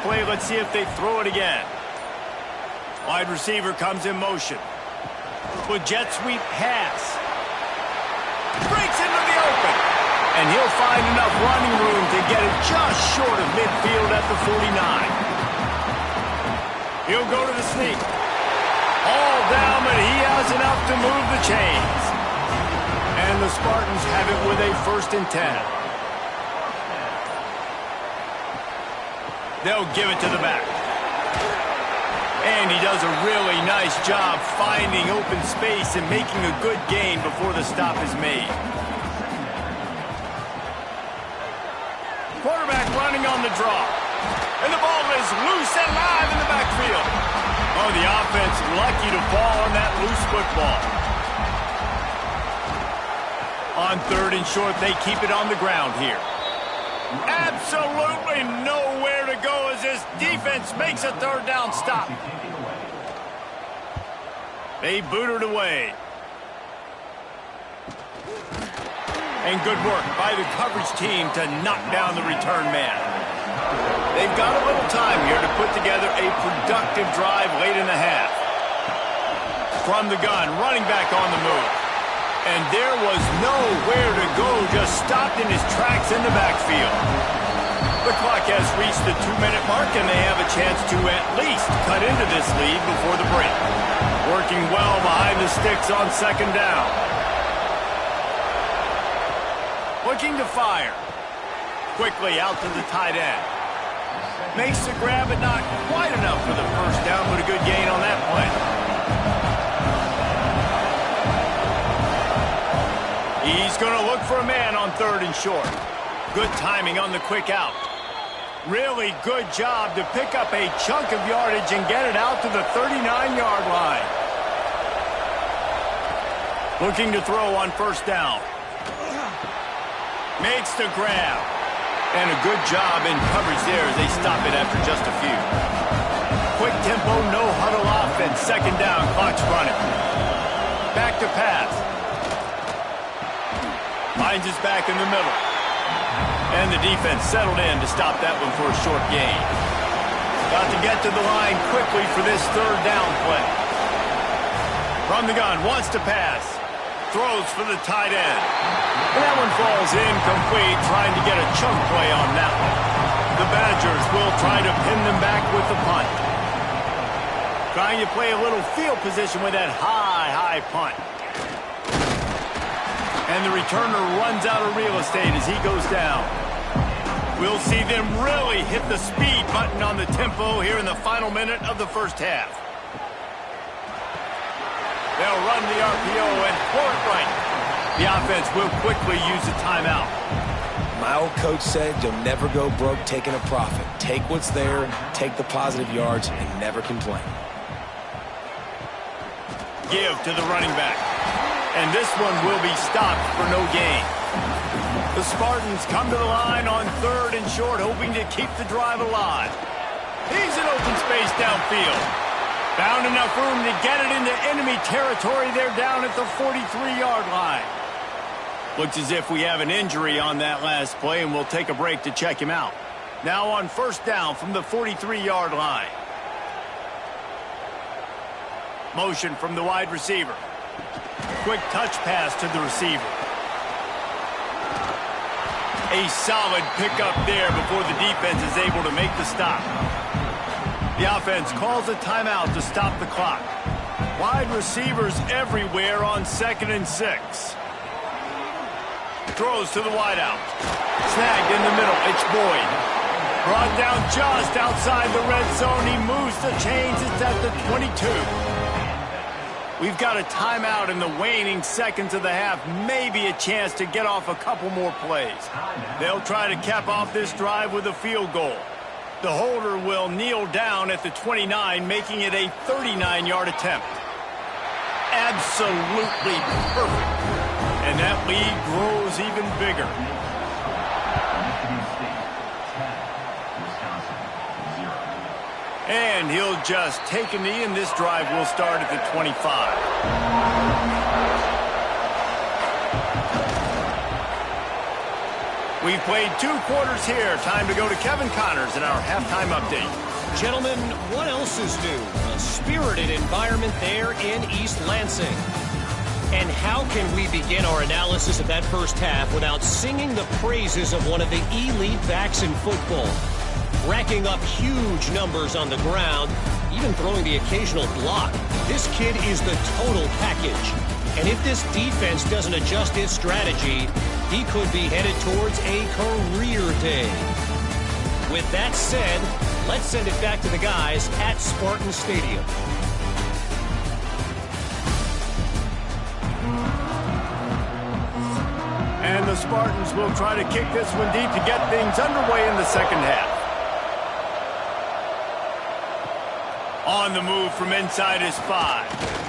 play. Let's see if they throw it again. Wide receiver comes in motion. With jet sweep pass. Breaks into the open. And he'll find enough running room to get it just short of midfield at the 49. He'll go to the sneak. All down, but he has enough to move the chains. And the Spartans have it with a 1st and 10. They'll give it to the back. And he does a really nice job finding open space and making a good gain before the stop is made. Quarterback running on the draw. And the ball is loose and live in the backfield. Oh, the offense lucky to fall on that loose football. On 3rd and short, they keep it on the ground here. Absolutely nowhere to go as this defense makes a 3rd down stop. They boot it away. And good work by the coverage team to knock down the return man. They've got a little time here to put together a productive drive late in the half. From the gun, running back on the move. And there was nowhere to go, just stopped in his tracks in the backfield. The clock has reached the 2-minute mark, and they have a chance to at least cut into this lead before the break. Working well behind the sticks on 2nd down. Looking to fire. Quickly out to the tight end. Makes the grab, but not quite enough for the 1st down, but a good gain on that play. He's going to look for a man on 3rd and short. Good timing on the quick out. Really good job to pick up a chunk of yardage and get it out to the 39-yard line. Looking to throw on 1st down. Makes the grab. And a good job in coverage there as they stop it after just a few. Quick tempo, no huddle offense. 2nd down, clock's running. Back to pass. Finds his back in the middle. And the defense settled in to stop that one for a short gain. Got to get to the line quickly for this 3rd down play. From the gun, wants to pass. Throws for the tight end. And that one falls incomplete, trying to get a chunk play on that one. The Badgers will try to pin them back with the punt. Trying to play a little field position with that high punt. And the returner runs out of real estate as he goes down. We'll see them really hit the speed button on the tempo here in the final minute of the 1st half. They'll run the RPO and pull it right. The offense will quickly use a timeout. My old coach said you'll never go broke taking a profit. Take what's there, take the positive yards, and never complain. Give to the running back. And this one will be stopped for no gain. The Spartans come to the line on 3rd and short, hoping to keep the drive alive. He's in open space downfield. Found enough room to get it into enemy territory. They're down at the 43-yard line. Looks as if we have an injury on that last play, and we'll take a break to check him out. Now on 1st down from the 43-yard line. Motion from the wide receiver. Quick touch pass to the receiver. A solid pickup there before the defense is able to make the stop. The offense calls a timeout to stop the clock. Wide receivers everywhere on 2nd and 6. Throws to the wideout. Snagged in the middle. It's Boyd. Brought down just outside the red zone. He moves the chains. It's at the 22. We've got a timeout in the waning seconds of the half. Maybe a chance to get off a couple more plays. They'll try to cap off this drive with a field goal. The holder will kneel down at the 29, making it a 39-yard attempt. Absolutely perfect. And that lead grows even bigger. And he'll just take a knee, and this drive will start at the 25. We've played 2 quarters here. Time to go to Kevin Connors in our halftime update. Gentlemen, what else is new? A spirited environment there in East Lansing. And how can we begin our analysis of that first half without singing the praises of one of the elite backs in football? Racking up huge numbers on the ground, even throwing the occasional block. This kid is the total package. And if this defense doesn't adjust its strategy, he could be headed towards a career day. With that said, let's send it back to the guys at Spartan Stadium. And the Spartans will try to kick this one deep to get things underway in the second half. On the move from inside his 5.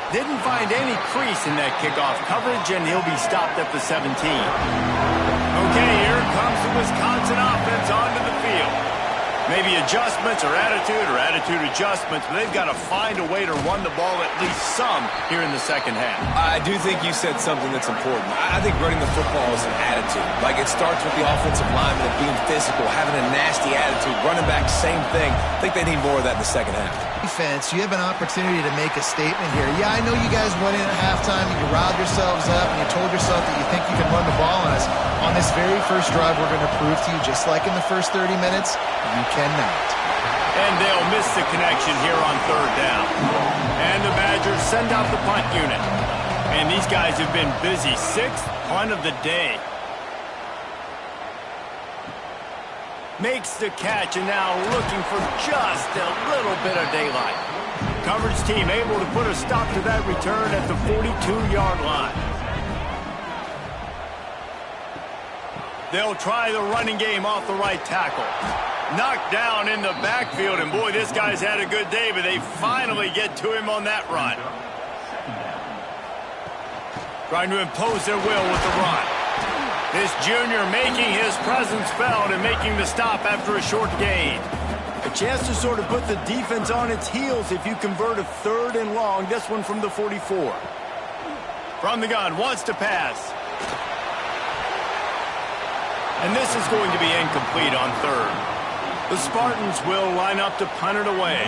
Didn't find any crease in that kickoff coverage, and he'll be stopped at the 17. Okay, here comes the Wisconsin offense onto the field. Maybe adjustments or attitude adjustments, but they've got to find a way to run the ball at least some here in the second half. I do think you said something that's important. I think running the football is an attitude. Like, it starts with the offensive lineman and being physical, having a nasty attitude. Running back, same thing. I think they need more of that in the second half. Defense, you have an opportunity to make a statement here. Yeah, I know you guys went in at halftime and you riled yourselves up and you told yourself that you think you can run the ball on us. On this very first drive, we're going to prove to you, just like in the first 30 minutes, you cannot. And they'll miss the connection here on 3rd down. And the Badgers send out the punt unit. And these guys have been busy. 6th punt of the day. Makes the catch, and now looking for just a little bit of daylight. Coverage team able to put a stop to that return at the 42-yard line. They'll try the running game off the right tackle. Knocked down in the backfield, and boy, this guy's had a good day, but they finally get to him on that run. Trying to impose their will with the run. This junior making his presence felt and making the stop after a short gain. A chance to sort of put the defense on its heels if you convert a 3rd and long. This one from the 44. From the gun, wants to pass. And this is going to be incomplete on 3rd. The Spartans will line up to punt it away.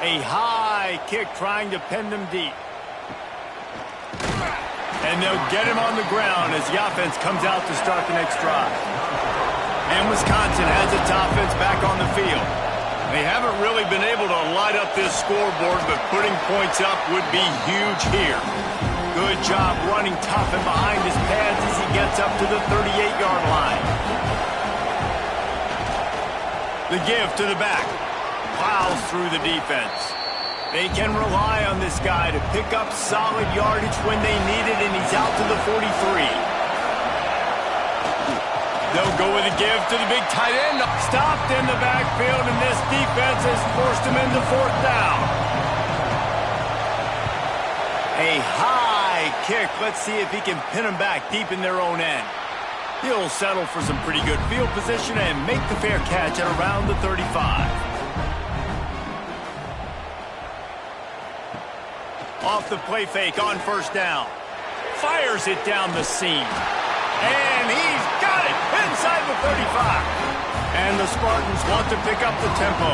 A high kick trying to pin them deep. And they'll get him on the ground as the offense comes out to start the next drive. And Wisconsin has its offense back on the field. They haven't really been able to light up this scoreboard, but putting points up would be huge here. Good job running tough and behind his pads as he gets up to the 38-yard line. The give to the back. Plows through the defense. They can rely on this guy to pick up solid yardage when they need it, and he's out to the 43. They'll go with a give to the big tight end. Stopped in the backfield, and this defense has forced him into 4th down. A high kick. Let's see if he can pin him back deep in their own end. He'll settle for some pretty good field position and make the fair catch at around the 35. Off the play fake on 1st down. Fires it down the seam. And he's got it inside the 35. And the Spartans want to pick up the tempo.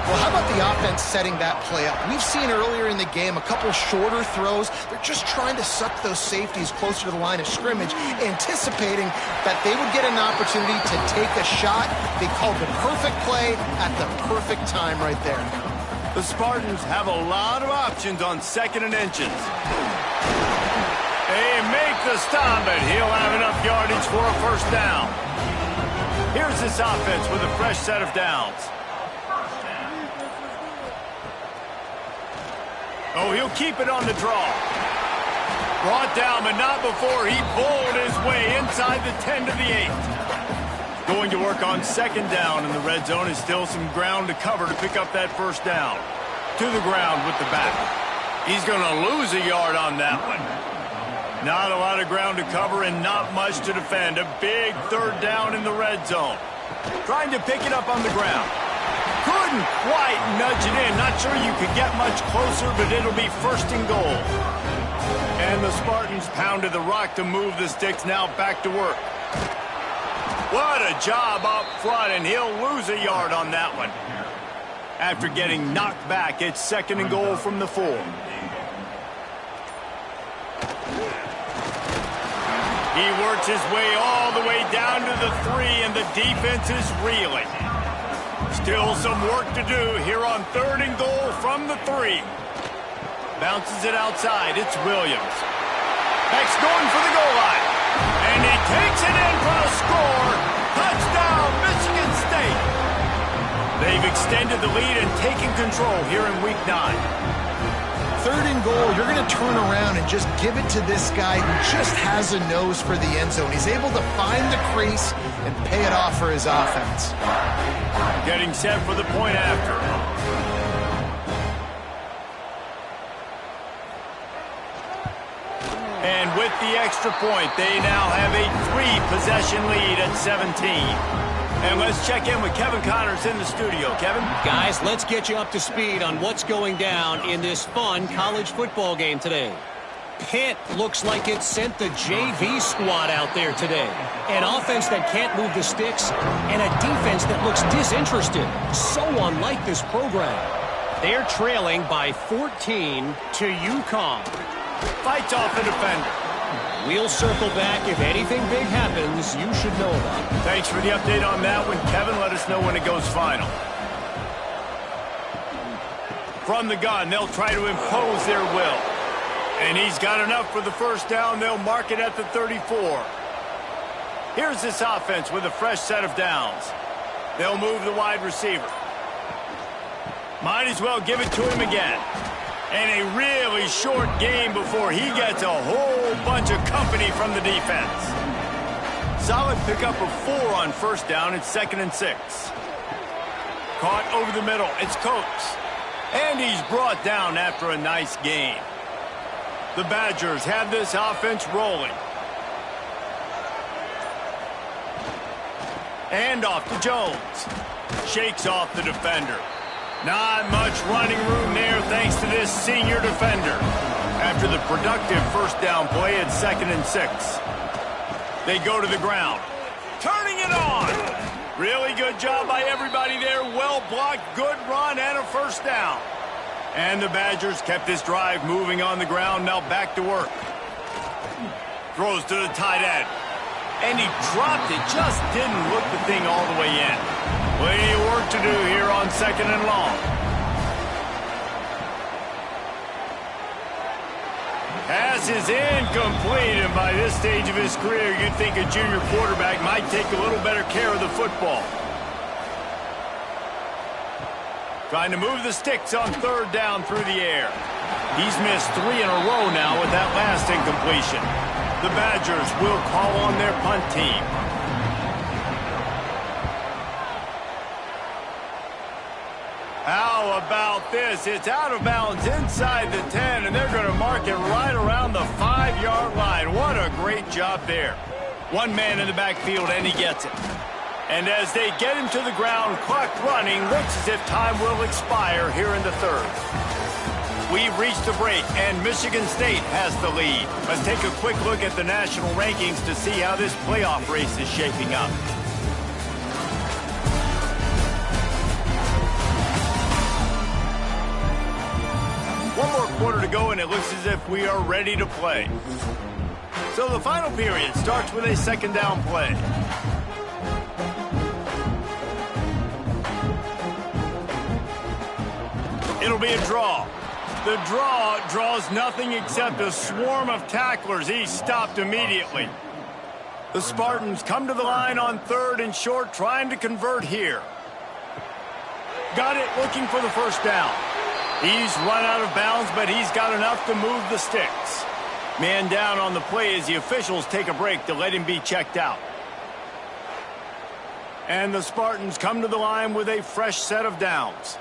Well, how about the offense setting that play up? We've seen earlier in the game a couple shorter throws. They're just trying to suck those safeties closer to the line of scrimmage, anticipating that they would get an opportunity to take a shot. They called the perfect play at the perfect time right there. The Spartans have a lot of options on 2nd and inches. They make the stop, but he'll have enough yardage for a 1st down. Here's this offense with a fresh set of downs. Oh, he'll keep it on the draw. Brought down, but not before he bowled his way inside the 10 to the 8. Going to work on 2nd down, and the red zone is still some ground to cover to pick up that 1st down. To the ground with the back. He's going to lose a yard on that one. Not a lot of ground to cover and not much to defend. A big 3rd down in the red zone. Trying to pick it up on the ground. Couldn't quite nudge it in. Not sure you could get much closer, but it'll be 1st and goal. And the Spartans pounded the rock to move the sticks. Now back to work. What a job up front, and he'll lose a yard on that one. After getting knocked back, it's 2nd and goal from the 4. He works his way all the way down to the 3, and the defense is reeling. Still some work to do here on 3rd and goal from the 3. Bounces it outside. It's Williams. Heck's going for the goal line. And he takes it in for a score. Touchdown, Michigan State. They've extended the lead and taken control here in Week 9. 3rd and goal, you're going to turn around and just give it to this guy who just has a nose for the end zone. He's able to find the crease and pay it off for his offense. Getting set for the point after. And with the extra point, they now have a 3-possession lead at 17. And let's check in with Kevin Connors in the studio. Kevin? Guys, let's get you up to speed on what's going down in this fun college football game today. Pitt looks like it sent the JV squad out there today. An offense that can't move the sticks and a defense that looks disinterested. So unlike this program. They're trailing by 14 to UConn. Fights off the defender. We'll circle back. If anything big happens, you should know about it. Thanks for the update on that one, Kevin. Let us know when it goes final. From the gun, they'll try to impose their will. And he's got enough for the first down. They'll mark it at the 34. Here's this offense with a fresh set of downs. They'll move the wide receiver. Might as well give it to him again. And a really short game before he gets a whole bunch of company from the defense. Solid pickup of 4 on first down. It's 2nd and 6. Caught over the middle. It's Coates. And he's brought down after a nice gain. The Badgers have this offense rolling. And off to Jones. Shakes off the defender. Not much running room there thanks to this senior defender. After the productive first down play, it's 2nd and 6. They go to the ground. Turning it on. Really good job by everybody there. Well blocked, good run, and a first down. And the Badgers kept this drive moving on the ground. Now back to work. Throws to the tight end. And he dropped it. Just didn't look the thing all the way in. Plenty of work to do here on 2nd and long. Pass is incomplete, and by this stage of his career, you'd think a junior quarterback might take a little better care of the football. Trying to move the sticks on 3rd down through the air. He's missed 3 in a row now with that last incompletion. The Badgers will call on their punt team. How about this? It's out of bounds inside the 10, and they're going to mark it right around the 5-yard line. What a great job there. One man in the backfield, and he gets it. And as they get him to the ground, clock running, looks as if time will expire here in the 3rd. We've reached the break, and Michigan State has the lead. Let's take a quick look at the national rankings to see how this playoff race is shaping up. One more quarter to go, and it looks as if we are ready to play. So the final period starts with a 2nd down play. It'll be a draw. The draw draws nothing except a swarm of tacklers. He's stopped immediately. The Spartans come to the line on 3rd and short, trying to convert here. Got it, looking for the first down. He's run out of bounds, but he's got enough to move the sticks. Man down on the play as the officials take a break to let him be checked out. And the Spartans come to the line with a fresh set of downs.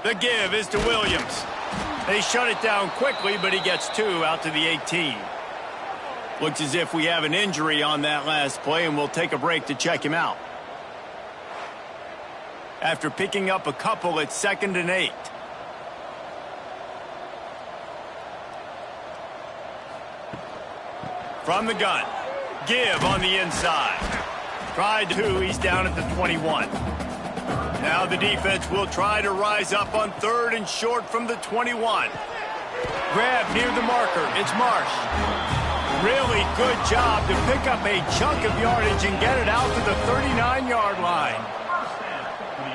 The give is to Williams. They shut it down quickly, but he gets 2 out to the 18. Looks as if we have an injury on that last play, and we'll take a break to check him out. after picking up a couple at 2nd and 8. From the gun, give on the inside. Tried to, he's down at the 21. Now the defense will try to rise up on 3rd and short from the 21. Grab near the marker, it's Marsh. Really good job to pick up a chunk of yardage and get it out to the 39-yard line.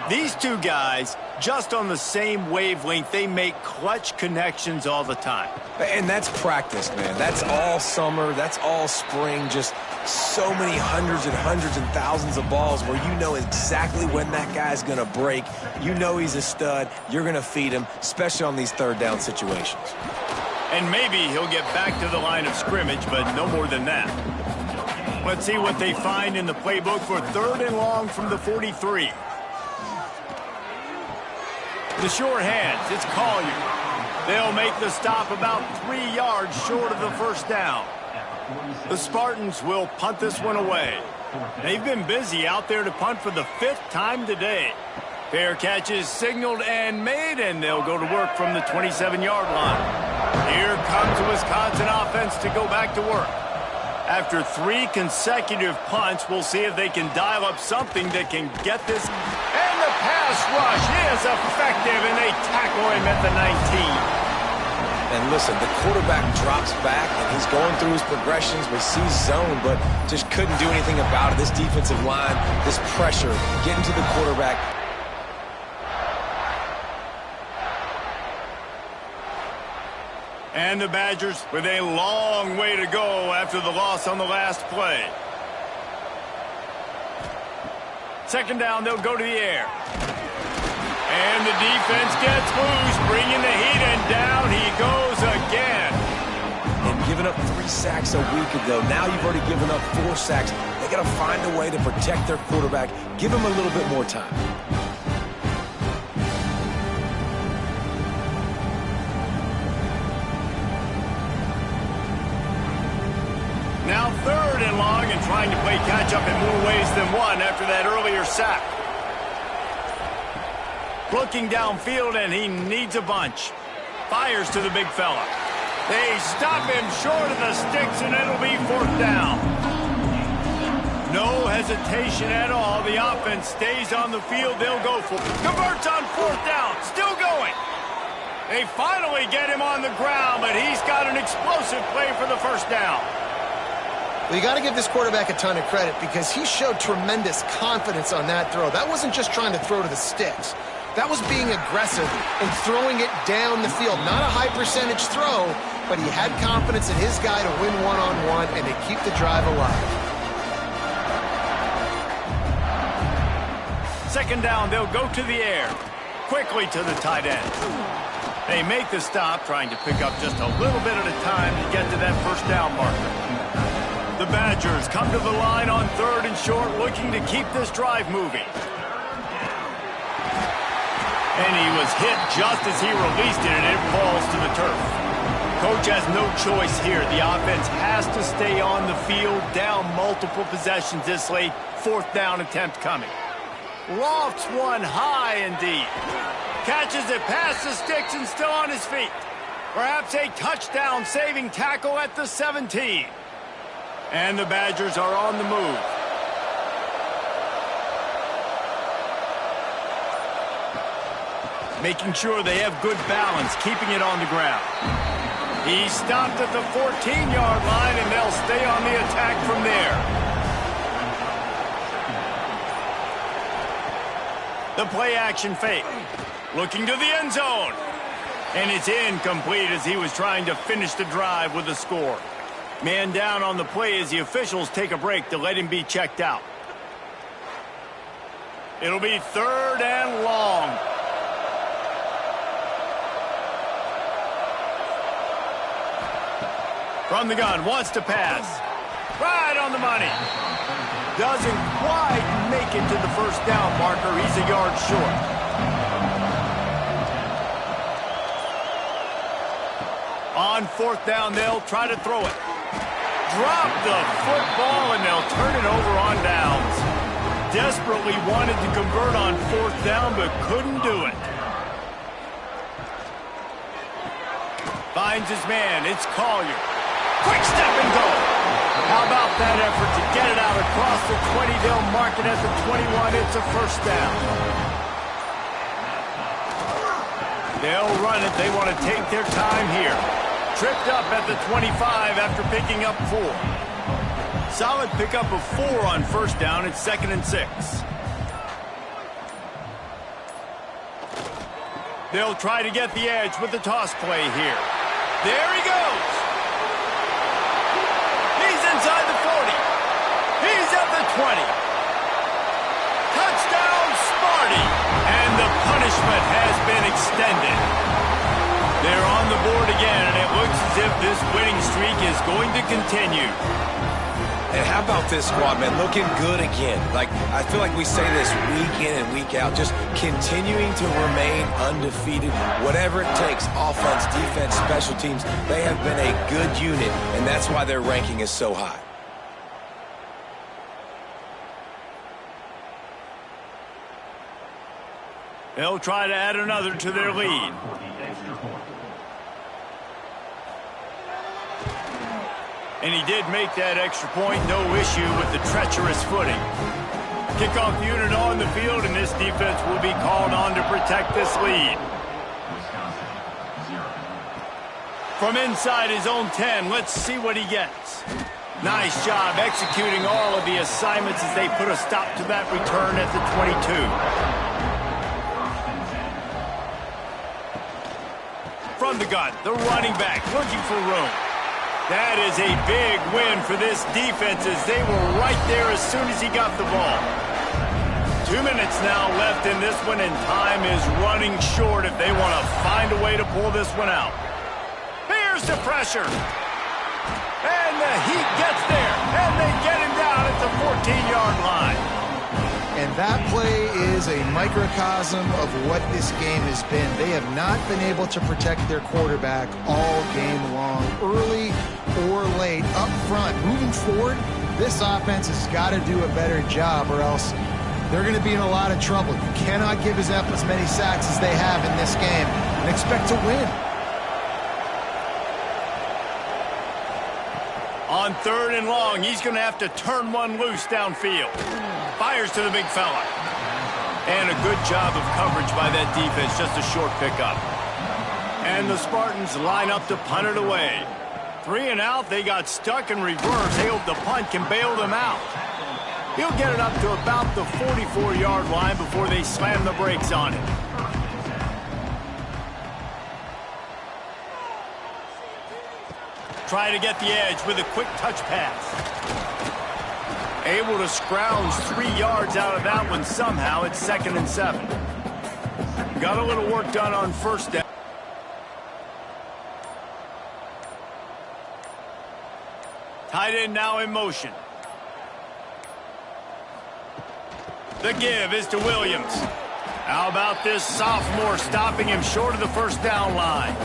These two guys, just on the same wavelength, they make clutch connections all the time. And that's practice, man. That's all summer. That's all spring. Just so many hundreds and thousands of balls where you know exactly when that guy's going to break. You know he's a stud. You're going to feed him, especially on these 3rd down situations. And maybe he'll get back to the line of scrimmage, but no more than that. Let's see what they find in the playbook for 3rd and long from the 43. The sure hands, it's Collier. They'll make the stop about 3 yards short of the first down. The Spartans will punt this one away. They've been busy out there to punt for the 5th time today. Fair catch is signaled and made, and they'll go to work from the 27-yard line. Here comes the Wisconsin offense to go back to work. After 3 consecutive punts, we'll see if they can dial up something that can get this. And the pass rush is effective, and they tackle him at the 19. And listen, the quarterback drops back, and he's going through his progressions. We see zone, but just couldn't do anything about it. This defensive line, this pressure, getting to the quarterback. And the Badgers with a long way to go after the loss on the last play. 2nd down, they'll go to the air. And the defense gets loose, bringing the heat, and down he goes again. And giving up 3 sacks a week ago. Now you've already given up 4 sacks. They got to find a way to protect their quarterback. Give him a little bit more time. Now 3rd and long, and trying to play catch-up in more ways than one after that earlier sack. Looking downfield, and he needs a bunch. Fires to the big fella. They stop him short of the sticks, and it'll be 4th down. No hesitation at all. The offense stays on the field. They'll go for it. Converts on 4th down. Still going. They finally get him on the ground, but he's got an explosive play for the 1st down. Well, you got to give this quarterback a ton of credit because he showed tremendous confidence on that throw. That wasn't just trying to throw to the sticks. That was being aggressive and throwing it down the field. Not a high percentage throw, but he had confidence in his guy to win one-on-one and to keep the drive alive. 2nd down, they'll go to the air. Quickly to the tight end. They make the stop, trying to pick up just a little bit at a time to get to that 1st down marker. The Badgers come to the line on 3rd and short, looking to keep this drive moving. And he was hit just as he released it, and it falls to the turf. Coach has no choice here. The offense has to stay on the field, down multiple possessions this late. 4th down attempt coming. Lofts one high and deep. Catches it past the sticks and still on his feet. Perhaps a touchdown-saving tackle at the 17. And the Badgers are on the move. Making sure they have good balance, keeping it on the ground. He stopped at the 14-yard line, and they'll stay on the attack from there. The play-action fake. Looking to the end zone. And it's incomplete as he was trying to finish the drive with a score. Man down on the play as the officials take a break to let him be checked out. It'll be 3rd and long. From the gun, wants to pass. Right on the money. Doesn't quite make it to the 1st down marker. He's a yard short. On 4th down, they'll try to throw it. Drop the football, and they'll turn it over on downs. desperately wanted to convert on 4th down, but couldn't do it. Finds his man. It's Collier. Quick step and go. How about that effort to get it out across the 20? They'll mark it at the 21. It's a first down. They'll run it. They want to take their time here. Tripped up at the 25 after picking up 4. Solid pickup of 4 on first down. It's 2nd and 6. They'll try to get the edge with the toss play here. There he goes. He's inside the 40. He's at the 20. Touchdown, Sparty. And the punishment has been extended. They're on the board again, and it looks as if this winning streak is going to continue. And how about this squad, man? Looking good again. Like, I feel like we say this week in and week out, just continuing to remain undefeated, whatever it takes, offense, defense, special teams. They have been a good unit, and that's why their ranking is so high. They'll try to add another to their lead. And he did make that extra point, no issue with the treacherous footing. Kickoff unit on the field, and this defense will be called on to protect this lead. From inside his own 10, let's see what he gets. Nice job executing all of the assignments as they put a stop to that return at the 22. From the gun, the running back looking for room. That is a big win for this defense as they were right there as soon as he got the ball. 2 minutes now left in this one, and time is running short if they want to find a way to pull this one out. Here's the pressure. And the Heat gets there, and they get him down at the 14-yard line. And that play is a microcosm of what this game has been. They have not been able to protect their quarterback all game long, early or late, up front. Moving forward, this offense has got to do a better job, or else they're going to be in a lot of trouble. You cannot give us up as many sacks as they have in this game and expect to win. On 3rd and long, he's going to have to turn one loose downfield. Fires to the big fella. And a good job of coverage by that defense, just a short pickup. And the Spartans line up to punt it away. 3 and out, they got stuck in reverse. They hope the punt can bail them out. He'll get it up to about the 44-yard line before they slam the brakes on it. Try to get the edge with a quick touch pass. Able to scrounge 3 yards out of that one somehow. It's 2nd and 7. Got a little work done on first down. Tight end now in motion. The give is to Williams. How about this sophomore stopping him short of the first down line?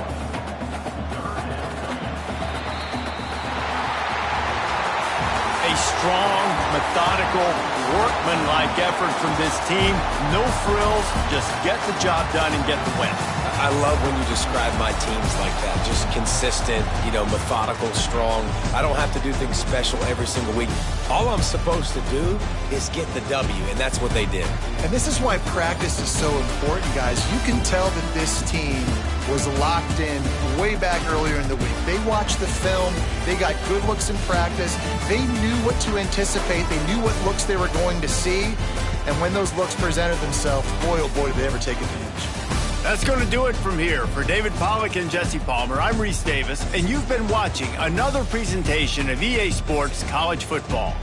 A strong, methodical, workman-like effort from this team. No frills, just get the job done and get the win. I love when you describe my teams like that. Just consistent, methodical, strong. I don't have to do things special every single week. All I'm supposed to do is get the W, and that's what they did. And this is why practice is so important, guys. You can tell that this team was locked in way back earlier in the week. They watched the film. They got good looks in practice. They knew what to anticipate. They knew what looks they were going to see. And when those looks presented themselves, boy, oh boy, did they ever take advantage. That's going to do it from here. For David Pollack and Jesse Palmer, I'm Reese Davis, and you've been watching another presentation of EA Sports College Football.